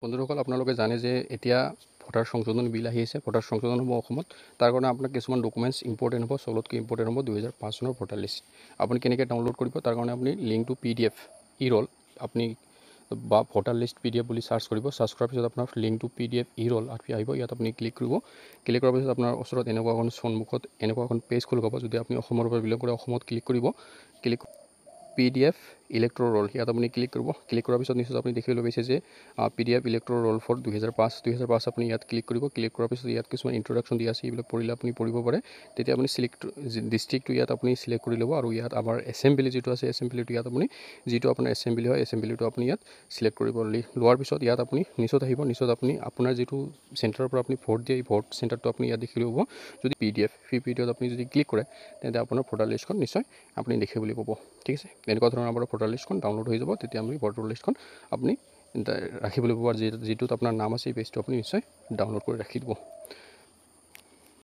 বন্ধুসকল আপোনালোকে জানে যে এতিয়া ভোটাৰ সংশোধন বিল আহি আছে। ভোটাৰ সংশোধন হ'ব অসমত। তাৰ কাৰণে আপোনাক কিছুমান ডকুমেণ্টছ ইম্পৰ্টেণ্ট হ'ব। চবতকৈ ইম্পৰ্টেণ্ট হ'ব 2005 চনৰ ভোটাৰ লিষ্ট। আপুনি কেনেকৈ ডাউনলোড কৰিব তাৰ কাৰণে আপুনি লিংক টু PDF ই ৰ'ল আপুনি বা ভোটাৰ লিষ্ট PDF বুলি চাৰ্চ কৰিব। চাৰ্চ কৰাৰ পিছত আপোনাৰ লিংক টু PDF ই ৰ'ল আহিব। ইয়াত আপুনি ক্লিক কৰিব। ক্লিক কৰাৰ পিছত আপোনাৰ ওচৰত এনেকুৱা এখন সন্মুখত এনেকুৱা এখন পেজ খোল খাব। যদি আপুনি অসমৰ পৰা বিলং কৰে অসমত ক্লিক কৰিব। ক্লিক PDF ইলেক্ট্ৰ ৰল ইয়াত আপুনি ক্লিক কৰিব। ক্লিক কৰাৰ পিছত নিশ্চয় আপুনি দেখিবলৈ পাইছে যে PDF ইলেক্ট্ৰ ৰল ফৰ 2005 আপুনি ইয়াত ক্লিক কৰিব। ক্লিক কৰাৰ পিছত ইয়াত কিছুমান ইন্ট্ৰডাকশ্যন দিয়া আছে, এইবিলাক পঢ়িলে আপুনি পঢ়িব পাৰে। তেতিয়া আপুনি চিলেক্ট ডিষ্ট্ৰিক্টটো ইয়াত আপুনি চিলেক্ট কৰি ল'ব আৰু ইয়াত আমাৰ এছেম্বলি যিটো আছে এছেম্বলিটো ইয়াত আপুনি যিটো আপোনাৰ এছেম্বলি হয় এছেম্বলিটো আপুনি ইয়াত চিলেক্ট কৰিব লোৱাৰ পিছত ইয়াত আপুনি নিচত আহিব। নিচত আপুনি আপোনাৰ যিটো চেণ্টাৰৰ পৰা আপুনি ভোট দিয়ে এই ভোট চেণ্টাৰটো আপুনি ইয়াত দেখিব পাব। যদি PDF আপুনি যদি ক্লিক কৰে তেন্তে আপোনাৰ ভোটাৰ লিষ্টখন নিশ্চয় আপুনি দেখিবলৈ পাব। ঠিক আছে, এনেকুৱা ধৰণৰ আমাৰ ভোটাৰ লিষ্টখন ডাউনলোড হৈ যাব। তেতিয়া আমি ভোটাৰ লিষ্টখন আপুনি ৰাখিবলৈ পাব আৰু যিটোত আপোনাৰ নাম আছে এই পেজটো আপুনি নিশ্চয় ডাউনলোড কৰি ৰাখি দিব।